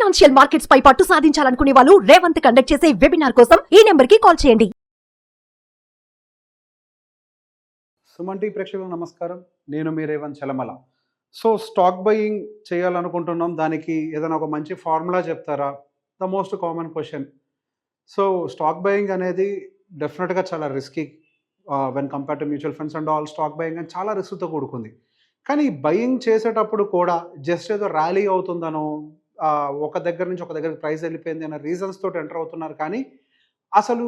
Financial markets పై పట్టు సాధించాలనుకునే వాళ్ళు Revanth conduct చేసే వెబినార్ కోసం ఈ నెంబర్ కి కాల్ చేయండి. సుమన్ టీవీ ప్రేక్షకులకు నమస్కారం. నేను మీ Revanth Chalamala. So stock buying చేయాలనుకుంటున్నాం, దానికి ఏదైనా ఒక మంచి ఫార్ములా చెప్తారా? The most common question. So stock buying అనేది డెఫినెట్గా చాలా risky when compare to mutual funds and all. Stock buying అని చాలా రిస్క్తో కూడుకుంది. కానీ బయింగ్ చేసేటప్పుడు కూడా జస్ట్ ఏదో ర్యాలీ అవుతుందనో, ఒక దగ్గర నుంచి ఒక దగ్గరికి ప్రైస్ వెళ్ళిపోయింది అన్న రీజన్స్ తోటి ఎంటర్ అవుతున్నారు. కానీ అసలు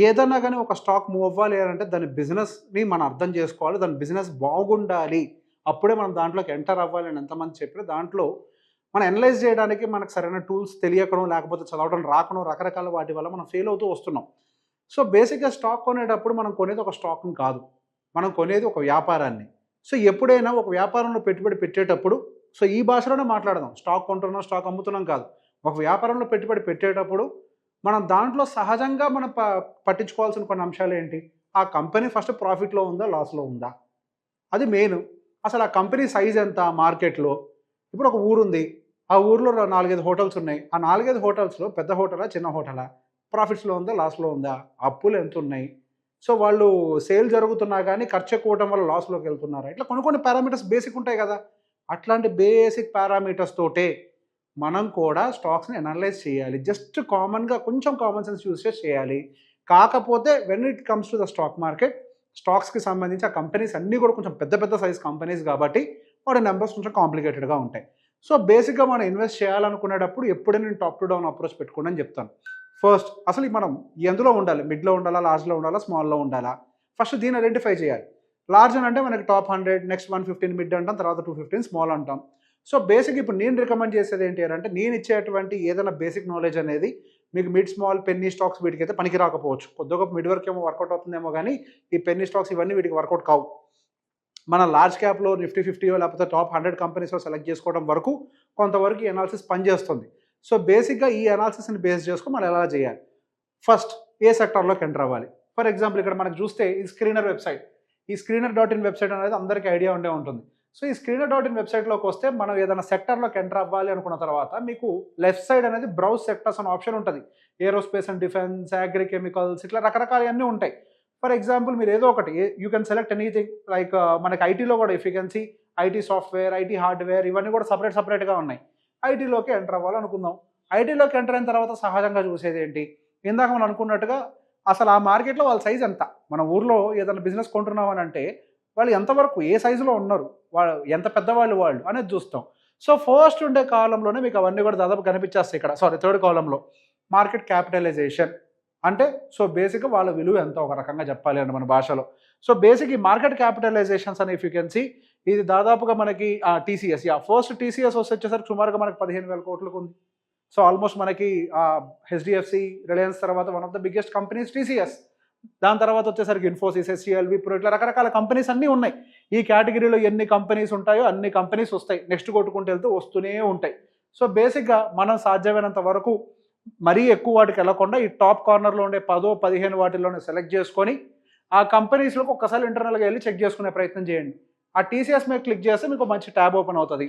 ఏదన్నా కానీ ఒక స్టాక్ మూవ్ అవ్వాలి అంటే దాని బిజినెస్ని మనం అర్థం చేసుకోవాలి, దాని బిజినెస్ బాగుండాలి, అప్పుడే మనం దాంట్లోకి ఎంటర్ అవ్వాలి అని ఎంతమంది చెప్పినా దాంట్లో మనం అనలైజ్ చేయడానికి మనకు సరైన టూల్స్ తెలియకడం, లేకపోతే చదవడం రాకడం, రకరకాల వాటి వల్ల మనం ఫెయిల్ అవుతూ వస్తున్నాం. సో బేసిక్గా స్టాక్ కొనేటప్పుడు మనం కొనేది ఒక స్టాక్ని కాదు, మనం కొనేది ఒక వ్యాపారాన్ని. సో ఎప్పుడైనా ఒక వ్యాపారంలో పెట్టుబడి పెట్టేటప్పుడు, సో ఈ భాషలోనే మాట్లాడదాం, స్టాక్ కొంటున్నాం స్టాక్ అమ్ముతున్నాం కాదు. ఒక వ్యాపారంలో పెట్టుబడి పెట్టేటప్పుడు మనం దాంట్లో సహజంగా మనం పట్టించుకోవాల్సిన కొన్ని అంశాలు ఏంటి? ఆ కంపెనీ ఫస్ట్ ప్రాఫిట్లో ఉందా, లాస్లో ఉందా, అది మెయిన్. అసలు ఆ కంపెనీ సైజ్ ఎంత మార్కెట్లో? ఇప్పుడు ఒక ఊరుంది, ఆ ఊరిలో 4-5 హోటల్స్ ఉన్నాయి. ఆ 4-5 హోటల్స్లో పెద్ద హోటలా చిన్న హోటలా, ప్రాఫిట్స్లో ఉందా లాస్లో ఉందా, అప్పులు ఎంత ఉన్నాయి, సో వాళ్ళు సేల్ జరుగుతున్నా కానీ ఖర్చు ఎక్కువ అవడం వల్ల లాస్లోకి వెళ్తున్నారా, ఇట్లా కొన్ని పారామీటర్స్ బేసిక్ ఉంటాయి కదా. అట్లాంటి బేసిక్ పారామీటర్స్ తోటే మనం కూడా స్టాక్స్ని అనలైజ్ చేయాలి. జస్ట్ కామన్గా కొంచెం కామన్ సెన్స్ యూస్ చేయాలి. కాకపోతే when it comes to the stock market, స్టాక్స్కి సంబంధించి ఆ కంపెనీస్ అన్నీ కూడా కొంచెం పెద్ద పెద్ద సైజ్ కంపెనీస్ కాబట్టి వాటి నెంబర్స్ కొంచెం కాంప్లికేటెడ్గా ఉంటాయి. సో బేసిక్గా మనం ఇన్వెస్ట్ చేయాలనుకునేటప్పుడు ఎప్పుడైనా నేను టాప్ టు డౌన్ అప్రోచ్ పెట్టుకోండి అని చెప్తాను. ఫస్ట్ అసలు మనం ఎందులో ఉండాలి, మిడ్లో ఉండాలా, లార్జ్లో ఉండాలా, స్మాల్లో ఉండాలా, ఫస్ట్ దీన్ని ఐడెంటిఫై చేయాలి. లార్జ్ అని అంటే మనకి టాప్ 100, నెక్స్ట్ 115 మిడ్ అంటాం, తర్వాత 215 స్మాల్ అంటాం. సో బేసిక్ ఇప్పుడు నేను రికమెండ్ చేసేది ఏంటి అంటే, నేను ఇచ్చేటువంటి ఏదైనా బేసిక్ నాలెడ్జ్ అనేది మీకు మిడ్, స్మాల్, పెన్నీ స్టాక్స్ వీటికి అయితే పనికి రాకపోవచ్చు. కొద్దిగా మిడ్ వరకు ఏమో వర్కౌట్ అవుతుందేమో, కానీ ఈ పెన్నీ స్టాక్స్ ఇవన్నీ వీటికి వర్కౌట్ కావు. మన లార్జ్ క్యాప్లో నిఫ్టీ 50 లేకపోతే టాప్ 100 కంపెనీస్లో సెలెక్ట్ చేసుకోవడం వరకు కొంతవరకు ఈ అనాలిసిస్ పనిచేస్తుంది. సో బేసిక్గా ఈ అనాలిసిస్ని బేస్ చేసుకుని మనం ఎలా చేయాలి? ఫస్ట్ ఏ సెక్టార్లోకి ఎంటర్ అవ్వాలి? ఫర్ ఎగ్జాంపుల్ ఇక్కడ మనకు చూస్తే ఈ స్క్రీనర్ వెబ్సైట్, ఈ స్క్రీనర్.in వెబ్సైట్ అనేది అందరికీ ఐడియా ఉండే ఉంటుంది. సో ఈ స్క్రీనర్.in వెబ్సైట్లోకి వస్తే మనం ఏదైనా సెక్టార్లోకి ఎంటర్ అవ్వాలి అనుకున్న తర్వాత మీకు లెఫ్ట్ సైడ్ అనేది బ్రౌజ్ సెక్టర్స్ అనే ఆప్షన్ ఉంటుంది. Aerospace and defence, agri chemicals, ఇట్లా రకరకాలన్నీ ఉంటాయి. ఫర్ ఎగ్జాంపుల్ మీరు ఏదో ఒకటి you can select anything. Like మనకి ఐటీలో కూడా efficiency, IT software, IT hardware, ఇవన్నీ కూడా సపరేట్గా ఉన్నాయి. ఐటీలోకి ఎంటర్ అవ్వాలనుకుందాం. ఐటీలోకి ఎంటర్ అయిన తర్వాత సహజంగా చూసేది ఏంటి? ఇందాక మనం అనుకున్నట్టుగా అసలు ఆ మార్కెట్లో వాళ్ళ సైజ్ ఎంత, మన ఊర్లో ఏదైనా బిజినెస్ కొంటున్నాం అని అంటే వాళ్ళు ఎంతవరకు ఏ సైజులో ఉన్నారు, వాళ్ళు ఎంత పెద్దవాళ్ళు వాళ్ళు అనేది చూస్తాం. సో ఫస్ట్ ఉండే కాలంలోనే మీకు అవన్నీ కూడా దాదాపు కనిపించేస్తాయి. ఇక్కడ థర్డ్ కాలంలో మార్కెట్ క్యాపిటలైజేషన్ అంటే, సో బేసిక్గా వాళ్ళ విలువ ఎంత ఒక రకంగా చెప్పాలి అంటే మన భాషలో. సో బేసిక్ ఈ మార్కెట్ క్యాపిటలైజేషన్స్ అనే ఎఫిషియన్సీ ఇది దాదాపుగా మనకి టీసీఎస్, ఫస్ట్ టీసీఎస్ వచ్చేసరికి సుమారుగా మనకి 15,000 కోట్లకు ఉంది. సో ఆల్మోస్ట్ మనకి హెచ్డిఎఫ్సి, రిలయన్స్ తర్వాత one of the biggest companies TCS. దాని తర్వాత వచ్చేసరికి ఇన్ఫోసిస్, ఎస్సీఎల్, విప్రో, ఇట్లా రకరకాల కంపెనీస్ అన్నీ ఉన్నాయి. ఈ కేటగిరీలో ఎన్ని కంపెనీస్ ఉంటాయో అన్ని కంపెనీస్ వస్తాయి, నెక్స్ట్ కొట్టుకుంటూ వెళ్తూ వస్తూనే ఉంటాయి. సో బేసిక్గా మనం సాధ్యమైనంత వరకు మరీ ఎక్కువ వాటికి వెళ్ళకుండా ఈ టాప్ కార్నర్లో ఉండే 10-15 వాటిల్లోనే సెలెక్ట్ చేసుకొని ఆ కంపెనీస్లోకి ఒక్కసారి ఇంటర్నల్గా వెళ్ళి చెక్ చేసుకునే ప్రయత్నం చేయండి. ఆ టీసీఎస్ మీద క్లిక్ చేస్తే మీకు మంచి ట్యాబ్ ఓపెన్ అవుతుంది.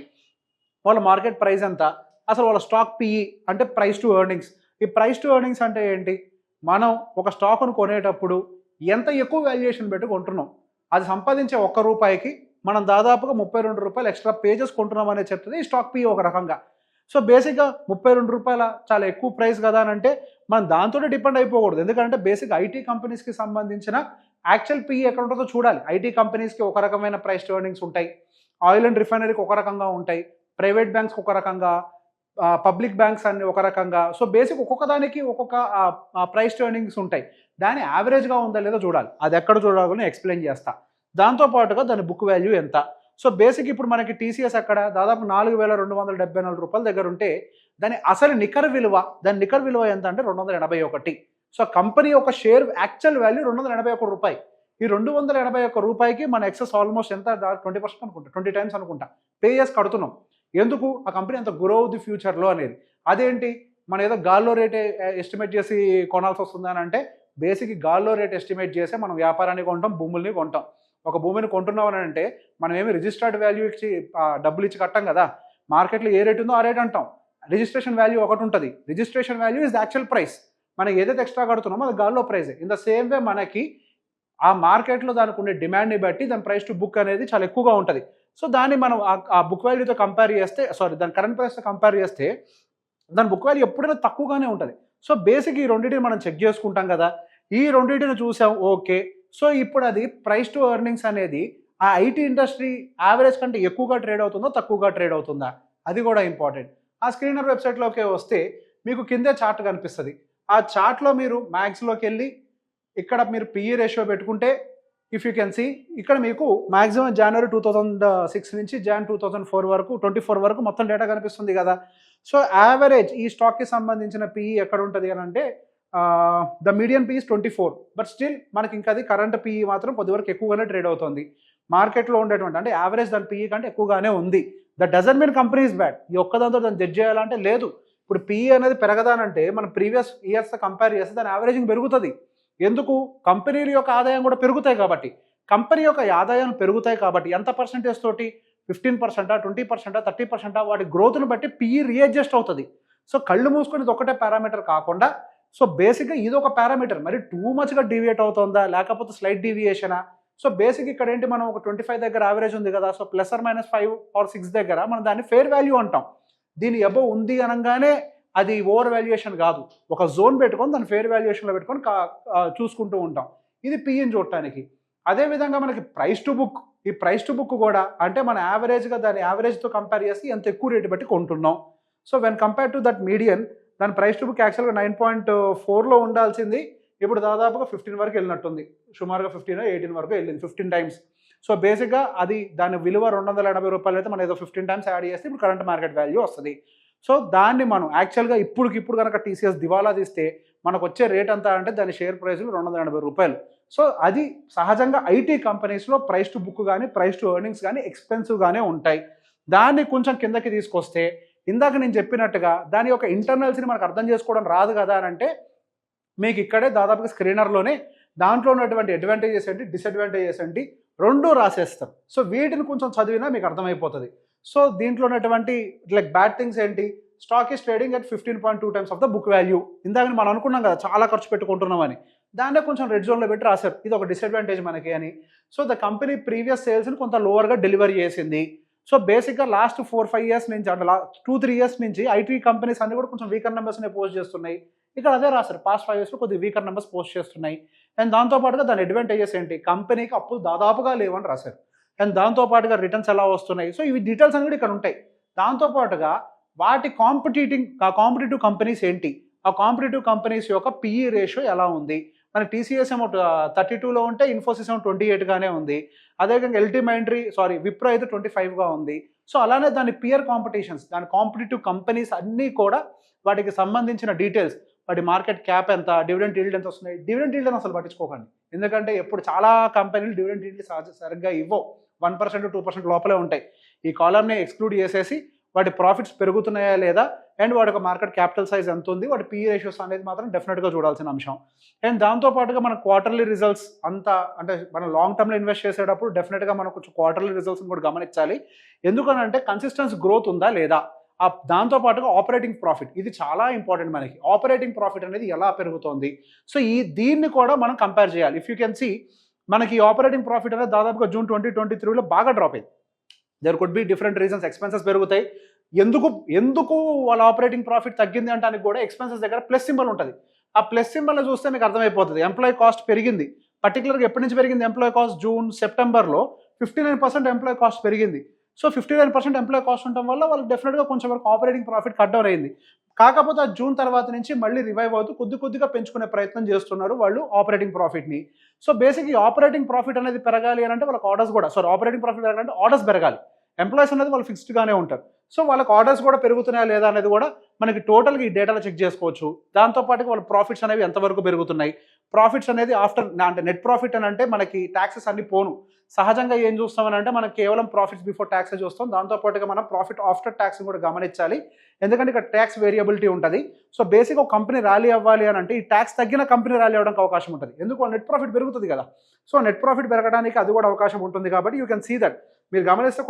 వాళ్ళ మార్కెట్ ప్రైస్ ఎంత, అసలు వాళ్ళ స్టాక్ పిఈ అంటే ప్రైస్ టు ఎర్నింగ్స్. ఈ ప్రైస్ టు ఎర్నింగ్స్ అంటే ఏంటి? మనం ఒక స్టాక్ను కొనేటప్పుడు ఎంత ఎక్కువ వాల్యుయేషన్ పెట్టి కొంటున్నాం, అది సంపాదించే ₹1 మనం దాదాపుగా ₹32 ఎక్స్ట్రా పేజెస్ కొంటున్నాం అనేది చెప్తుంది ఈ స్టాక్ పిఈ ఒక రకంగా. సో బేసిక్గా ₹32 చాలా ఎక్కువ ప్రైస్ కదా అని అంటే మనం దాంతోనే డిపెండ్ అయిపోకూడదు. ఎందుకంటే బేసిక్ ఐటీ కంపెనీస్కి సంబంధించిన యాక్చువల్ పిఈ ఎక్కడ ఉంటుందో చూడాలి. ఐటీ కంపెనీస్కి ఒక రకమైన ప్రైస్ టు ఎర్నింగ్స్ ఉంటాయి, ఆయిల్ అండ్ రిఫైనరీకి ఒక రకంగా ఉంటాయి, ప్రైవేట్ బ్యాంక్స్కి ఒక రకంగా, పబ్లిక్ బ్యాంక్స్ అన్ని ఒక రకంగా. సో బేసిక్ ఒక్కొక్క దానికి ఒక్కొక్క ప్రైస్ టు ఎర్నింగ్స్ ఉంటాయి. దాని యావరేజ్గా ఉందా లేదో చూడాలి. అది ఎక్కడ చూడాలని ఎక్స్ప్లెయిన్ చేస్తా. దాంతోపాటుగా దాని బుక్ వాల్యూ ఎంత. సో బేసిక్ ఇప్పుడు మనకి టీసీఎస్ అక్కడ దాదాపు ₹4,274 దగ్గర ఉంటే దాని అసలు నికర విలువ, దాని నికర విలువ ఎంత అంటే 281. సో కంపెనీ ఒక షేర్ యాక్చువల్ వాల్యూ ₹281. ఈ ₹281కి మన ఎక్సెస్ ఆల్మోస్ట్ ఎంత, 20% అనుకుంటా, 20 టైమ్స్ అనుకుంటా పే చేసి కడుతున్నాం. ఎందుకు? ఆ కంపెనీ అంత గ్రో అవుద్ది ఫ్యూచర్లో అనేది. అదేంటి మనం ఏదో గాల్లో రేట్ ఎస్టిమేట్ చేసి కొనాల్సి వస్తుంది అని అంటే, బేసిక్ గాల్లో రేట్ ఎస్టిమేట్ చేసే మనం వ్యాపారాన్ని కొంటాం, భూముల్ని కొంటాం. ఒక భూమిని కొంటున్నాం అని అంటే మనం ఏమి రిజిస్టర్డ్ వాల్యూ ఇచ్చి డబ్బులు ఇచ్చి కట్టాం కదా. మార్కెట్లో ఏ రేట్ ఉందో ఆ రేట్ అంటాం. రిజిస్ట్రేషన్ వాల్యూ ఒకటి ఉంటుంది. Registration value is the actual price. మనం ఏదైతే ఎక్స్ట్రా కడుతున్నామో అది గాల్లో ప్రైజే. ఇన్ ద సేమ్ వే మనకి ఆ మార్కెట్లో దానికి ఉండే డిమాండ్ని బట్టి దాని ప్రైస్ టు బుక్ అనేది చాలా ఎక్కువగా ఉంటుంది. సో దాన్ని మనం ఆ బుక్ వాల్యూతో కంపేర్ చేస్తే, దాని కరెంట్ ప్రైస్తో కంపేర్ చేస్తే దాని బుక్ వాల్యూ ఎప్పుడైనా తక్కువగానే ఉంటుంది. సో బేసిక్ ఈ రెండింటిని మనం చెక్ చేసుకుంటాం కదా, ఈ రెండింటిని చూసాం ఓకే. సో ఇప్పుడు అది ప్రైస్ టు ఎర్నింగ్స్ అనేది ఆ ఐటీ ఇండస్ట్రీ యావరేజ్ కంటే ఎక్కువగా ట్రేడ్ అవుతుందో తక్కువగా ట్రేడ్ అవుతుందా, అది కూడా ఇంపార్టెంట్. ఆ స్క్రీనర్ వెబ్సైట్లోకి వస్తే మీకు కిందే చార్ట్ కనిపిస్తుంది. ఆ చార్ట్లో మీరు మ్యాక్స్లోకి వెళ్ళి ఇక్కడ మీరు పిఈ రేషియో పెట్టుకుంటే ఇఫ్ యూ కెన్ సీ ఇక్కడ మీకు మాక్సిమం జనవరి 2006 నుంచి జాన్ 2024 వరకు మొత్తం డేటా కనిపిస్తుంది కదా. సో యావరేజ్ ఈ స్టాక్కి సంబంధించిన పిఈ ఎక్కడ ఉంటుంది అని అంటే the medium PE 24, but still మనకి ఇంకా అది కరెంట్ పిఈ మాత్రం కొద్దివరకు ఎక్కువగానే ట్రేడ్ అవుతుంది. మార్కెట్లో ఉండేటువంటి అంటే యావరేజ్ దాని పిఈ కంటే ఎక్కువగానే ఉంది. That doesn't mean company is bad. ఈ ఒక్కదాంతో దాన్ని జడ్జ్ చేయాలంటే లేదు. ఇప్పుడు పిఈ అనేది పెరగదానంటే మనం ప్రీవియస్ ఇయర్స్తో కంపేర్ చేస్తే దాని యావరేజింగ్ పెరుగుతుంది. ఎందుకు? కంపెనీల యొక్క ఆదాయం కూడా పెరుగుతాయి కాబట్టి. కంపెనీ యొక్క ఆదాయాలు పెరుగుతాయి కాబట్టి ఎంత పర్సెంటేజ్ తోటి 15%, 20%, 30% వాటి గ్రోత్ను బట్టి పిఈ రీఅడ్జస్ట్ అవుతుంది. సో కళ్ళు మూసుకొని ఇది ఒకటే పారామీటర్ కాకుండా సో బేసిక్గా ఇది ఒక పారామీటర్, మరి టూ మచ్గా డీవియేట్ అవుతుందా లేకపోతే స్లైట్ డీవియేషనా. సో బేసిక్ ఇక్కడ ఏంటి, మనం ఒక 25 దగ్గర యావరేజ్ ఉంది కదా, సో ±5 or 6 దగ్గర మనం దాన్ని ఫెయిర్ వాల్యూ అంటాం. దీని అబోవ్ ఉంది అనగానే అది ఓవర్ వాల్యుయేషన్ కాదు. ఒక జోన్ పెట్టుకొని దాన్ని ఫెయిర్ వాల్యుయేషన్లో పెట్టుకొని చూసుకుంటూ ఉంటాం. ఇది పిఈని చూడటానికి. అదేవిధంగా మనకి ప్రైస్ టు బుక్, ఈ ప్రైస్ టు బుక్ కూడా అంటే మన యావరేజ్గా దాని యావరేజ్తో కంపేర్ చేసి ఎంత ఎక్కువ రేటు బట్టి కొంటున్నాం. So when compare to that median దాని ప్రైస్ టు బుక్ యాక్చువల్గా 9.4లో ఉండాల్సింది ఇప్పుడు దాదాపుగా 15 వరకు వెళ్ళినట్టుంది. సుమారుగా 15 or 18 వరకు వెళ్ళింది, 15 times. సో బేసిక్గా అది దాని విలువ 280 రూపాయలు అయితే మనం ఏదో 15 times యాడ్ చేస్తే ఇప్పుడు కరెంట్ మార్కెట్ వాల్యూ వస్తుంది. సో దాన్ని మనం యాక్చువల్గా ఇప్పుడు కనుక టీసీఎస్ దివాలా తీస్తే మనకు వచ్చే రేట్ అంతా అంటే దాని షేర్ ప్రైస్లు 280 రూపాయలు. సో అది సహజంగా ఐటీ కంపెనీస్లో ప్రైస్ టు బుక్ కానీ ప్రైస్ టు ఎర్నింగ్స్ కానీ ఎక్స్పెన్సివ్గానే ఉంటాయి. దాన్ని కొంచెం కిందకి తీసుకొస్తే ఇందాక నేను చెప్పినట్టుగా దాని యొక్క ఇంటర్నల్స్ని మనకు అర్థం చేసుకోవడం రాదు కదా అని అంటే మీకు ఇక్కడే దాదాపుగా స్క్రీనర్లోనే దాంట్లో ఉన్నటువంటి అడ్వాంటేజెస్ ఏంటి డిసడ్వాంటేజెస్ ఏంటి రెండూ రాసేస్తాం. సో వీటిని కొంచెం చదివినా మీకు అర్థమైపోతుంది. సో దీంట్లో ఉన్నటువంటి లైక్ బ్యాడ్ థింగ్స్ ఏంటి, stock is trading at 15.2 times of the book value. ఇందాక మనం అనుకున్నాం కదా చాలా ఖర్చు పెట్టుకుంటున్నామని, దాన్నే కొంచెం రెడ్ జోన్లో పెట్టి రాశారు ఇది ఒక డిసడ్వాంటేజ్ మనకి అని. సో ద కంపెనీ ప్రీవియస్ సేల్స్ని కొంత లోవర్గా డెలివరీ చేసింది. సో బేసిక్గా లాస్ట్ 4-5 years నుంచి అంటే 2-3 years నుంచి ఐటీ కంపెనీస్ అన్ని కూడా కొంచెం వీకర్ నెంబర్స్ని పోస్ట్ చేస్తున్నాయి. ఇక్కడ అదే రాశారు, పాస్ట్ 5 yearsలో కొద్దిగా వీకర్ నెంబర్స్ పోస్ట్ చేస్తున్నాయి. అండ్ దాంతోపాటుగా దాని అడ్వాంటేజెస్ ఏంటి, కంపెనీకి అప్పులు దాదాపుగా లేవని రాశారు. అండ్ దాంతోపాటుగా రిటర్న్స్ ఎలా వస్తున్నాయి. సో ఇవి డీటెయిల్స్ అన్ని కూడా ఇక్కడ ఉంటాయి. దాంతోపాటుగా వాటి కాంపిటేటివ్ కంపెనీస్ ఏంటి, ఆ కాంపిటేటివ్ కంపెనీస్ యొక్క పిఈ రేషియో ఎలా ఉంది. మన టీసీఎస్ ఏమో 32లో ఉంటే ఇన్ఫోసిస్ ఏమో 28గానే ఉంది. అదేవిధంగా విప్రో అయితే 25గా ఉంది. సో అలానే దాని పియర్ కాంపిటీషన్స్, దాని కాంపిటేటివ్ కంపెనీస్ అన్నీ కూడా వాటికి సంబంధించిన డీటెయిల్స్, వాటి మార్కెట్ క్యాప్ ఎంత, డివిడెండ్ ఈల్డ్ ఎంత వస్తున్నాయి. డివిడెండ్ ఈల్డ్ అని అసలు పట్టించుకోకండి, ఎందుకంటే ఎప్పుడు చాలా కంపెనీలు డివిడెండ్ ఈల్డ్ సరిగ్గా ఇవ్వవు, 1%-2% లోపలే ఉంటాయి. ఈ కాలమ్ని ఎక్స్క్లూడ్ చేసేసి వాటి ప్రాఫిట్స్ పెరుగుతున్నాయా లేదా అండ్ వాటి యొక్క మార్కెట్ క్యాపిటల్ సైజ్ ఎంత ఉంది, వాటి పిఈ రేషియోస్ అనేది మాత్రం డెఫినెట్గా చూడాల్సిన అంశం. అండ్ దాంతోపాటుగా మన క్వార్టర్లీ రిజల్ట్స్ అంతా అంటే మనం లాంగ్ టర్మ్లో ఇన్వెస్ట్ చేసేటప్పుడు డెఫినెట్గా మనం కొంచెం క్వార్టర్లీ రిజల్ట్స్ని కూడా గమనించాలి. ఎందుకనంటే కన్సిస్టెన్స్ గ్రోత్ ఉందా లేదా. దాంతోపాటుగా ఆపరేటింగ్ ప్రాఫిట్, ఇది చాలా ఇంపార్టెంట్ మనకి. ఆపరేటింగ్ ప్రాఫిట్ అనేది ఎలా పెరుగుతోంది, సో దీన్ని కూడా మనం కంపేర్ చేయాలి. ఇఫ్ యూ కెన్ సీ మనకి ఆపరేటింగ్ ప్రాఫిట్ అనేది దాదాపుగా జూన్ 2023లో బాగా డ్రాప్ అయింది. There could be different reasons. Expenses పెరుగుతాయి. ఎందుకు వాళ్ళ ఆపరేటింగ్ ప్రాఫిట్ తగ్గింది అంటే కూడా ఎక్స్పెన్సెస్ దగ్గర ప్లస్ సింబల్ ఉంటుంది. ఆ ప్లస్ సింబల్ చూస్తే మీకు అర్థమైపోతుంది. ఎంప్లాయీ కాస్ట్ పెరిగింది. పర్టికులర్గా ఎప్పటి నుంచి పెరిగింది ఎంప్లాయీ కాస్ట్, జూన్ సెప్టెంబర్లో 59% ఎంప్లాయీ కాస్ట్ పెరిగింది. సో 59% ఎంప్లాయీ కాస్ట్ ఉండటం వల్ల వాళ్ళకి డెఫినెట్గా కొంచెం వరకు ఆపరేటింగ్ ప్రాఫిట్ కట్ డౌన్ అయింది. కాకపోతే ఆ జూన్ తర్వాత నుంచి మళ్ళీ రివైవ్ అవుతూ కొద్దిగా పెంచుకునే ప్రయత్నం చేస్తున్నారు వాళ్ళు ఆపరేటింగ్ ప్రాఫిట్ని. సో బేసిక్ ఈ ఆపరేటింగ్ ప్రాఫిట్ అనేది పెరగాలి అని అంటే వాళ్ళకి ఆర్డర్స్ కూడా ఆపరేటింగ్ ప్రాఫిట్ పెరగాలంటే ఆర్డర్స్ పెరగాలి. ఎంప్లాయీస్ అనేది వాళ్ళు ఫిక్స్డ్గానే ఉంటారు. సో వాళ్ళకి ఆర్డర్స్ కూడా పెరుగుతున్నాయా లేదా అనేది కూడా మనకి టోటల్గా ఈ డేటాలో చెక్ చేసుకోవచ్చు. దాంతోపాటు వాళ్ళ ప్రాఫిట్స్ అనేవి ఎంతవరకు పెరుగుతున్నాయి. ప్రాఫిట్స్ అనేది అంటే నెట్ ప్రాఫిట్ అని అంటే మనకి ట్యాక్సెస్ అన్ని పోను. సహజంగా ఏం చూస్తామని అంటే మనం కేవలం ప్రాఫిట్స్ బిఫోర్ ట్యాక్స్ చూస్తాం. దాంతోపాటుగా మనం ప్రాఫిట్ ఆఫ్టర్ ట్యాక్స్ కూడా గమనించాలి, ఎందుకంటే ఇక్కడ ట్యాక్స్ వేరియబిలిటీ ఉంటుంది. సో బేసిక్ ఒక కంపెనీ ర్యాలీ అవ్వాలి అని అంటే ఈ ట్యాక్స్ తగ్గిన కంపెనీ ర్యాలీ అవ్వడానికి అవకాశం ఉంటుంది. ఎందుకు నెట్ ప్రాఫిట్ పెరుగుతుంది కదా. సో నెట్ ప్రాఫిట్ పెరగడానికి అది కూడా అవకాశం ఉంటుంది. కాబట్టి యూ కెన్ సీ దట్. మీరు గమనిస్తే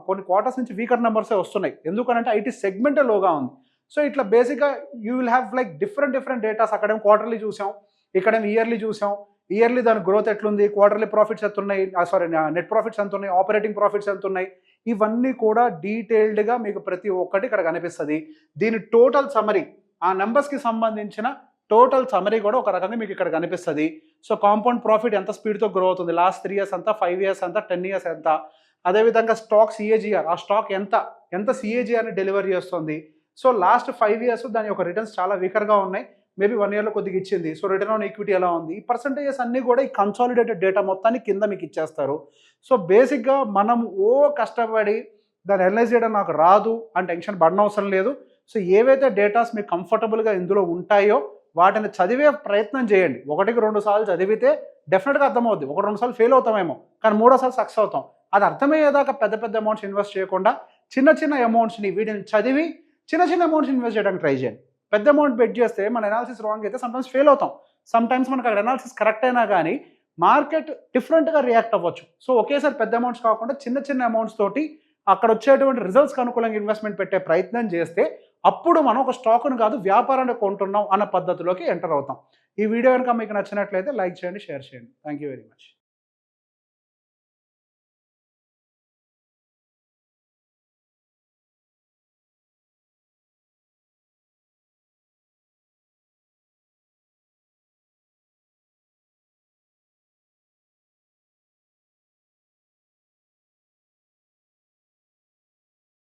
కొన్ని క్వార్టర్స్ నుంచి వీకర్ నెంబర్సే వస్తున్నాయి. ఎందుకనంటే ఐటీ సెగ్మెంటే లోగా ఉంది. సో ఇట్లా బేసిక్గా you will have like different datas. అక్కడేమో క్వార్టర్లీ చూసాం, ఇక్కడేమో ఇయర్లీ చూసాం. ఇయర్లీ దాని గ్రోత్ ఎట్లుంది, క్వార్టర్లీ ప్రాఫిట్స్ ఎంత ఉన్నాయి, నెట్ ప్రాఫిట్స్ ఎంత ఉన్నాయి, ఆపరేటింగ్ ప్రాఫిట్స్ ఎంత ఉన్నాయి, ఇవన్నీ కూడా డీటెయిల్డ్గా మీకు ప్రతి ఒక్కటి ఇక్కడ కనిపిస్తుంది. దీని టోటల్ సమరీ, ఆ నెంబర్స్కి సంబంధించిన టోటల్ సమరీ కూడా ఒక రకంగా మీకు ఇక్కడ కనిపిస్తుంది. సో కాంపౌండ్ ప్రాఫిట్ ఎంత స్పీడ్తో గ్రో అవుతుంది, లాస్ట్ 3 years ఎంత, 5 years ఎంత, 10 years ఎంత, అదేవిధంగా స్టాక్ సిఏజిఆర్, ఆ స్టాక్ ఎంత సిఏజిఆర్ని డెలివరీ చేస్తుంది. సో లాస్ట్ 5 years దాని యొక్క రిటర్న్స్ చాలా వీకర్గా ఉన్నాయి, మేబీ 1 yearలో కొద్దిగా ఇచ్చింది. సో రిటర్న్ ఆన్ ఈక్విటీ ఎలా ఉంది, ఈ పర్సంటేజెస్ అన్నీ కూడా ఈ కన్సాలిడేటెడ్ డేటా మొత్తాన్ని కింద మీకు ఇచ్చేస్తారు. సో బేసిక్గా మనం కష్టపడి దాన్ని అనలైజ్ చేయడం నాకు రాదు అని టెన్షన్ పడనవసరం లేదు. సో ఏవైతే డేటాస్ మీకు కంఫర్టబుల్గా ఇందులో ఉంటాయో వాటిని చదివే ప్రయత్నం చేయండి. 1-2 సార్లు చదివితే డెఫినెట్గా అర్థమవుద్ది. 1-2 సార్లు ఫెయిల్ అవుతామేమో, కానీ 3వ సారి సక్సెస్ అవుతాం. అది అర్థమయ్యేదాకా పెద్ద అమౌంట్స్ ఇన్వెస్ట్ చేయకుండా చిన్న అమౌంట్స్ని వీటిని చదివి చిన్న అమౌంట్స్ ఇన్వెస్ట్ చేయడానికి ట్రై చేయండి. పెద్ద అమౌంట్ బెట్ చేస్తే మన అనాలిసిస్ రాంగ్ అయితే సమ్టైమ్స్ ఫెయిల్ అవుతాం. సమ్టైమ్స్ మనకు అక్కడ అనాలిసిస్ కరెక్ట్ అయినా కానీ మార్కెట్ డిఫరెంట్గా రియాక్ట్ అవ్వచ్చు. సో ఒకేసారి పెద్ద అమౌంట్స్ కాకుండా చిన్న అమౌంట్స్ తోటి అక్కడ వచ్చేటువంటి రిజల్ట్స్కి అనుకూలంగా ఇన్వెస్ట్మెంట్ పెట్టే ప్రయత్నం చేస్తే అప్పుడు మనం ఒక స్టాక్ను కాదు వ్యాపారాన్ని కొంటున్నాం అన్న పద్ధతిలోకి ఎంటర్ అవుతాం. ఈ వీడియో కనుక మీకు నచ్చినట్లయితే లైక్ చేయండి, షేర్ చేయండి. Thank you very much.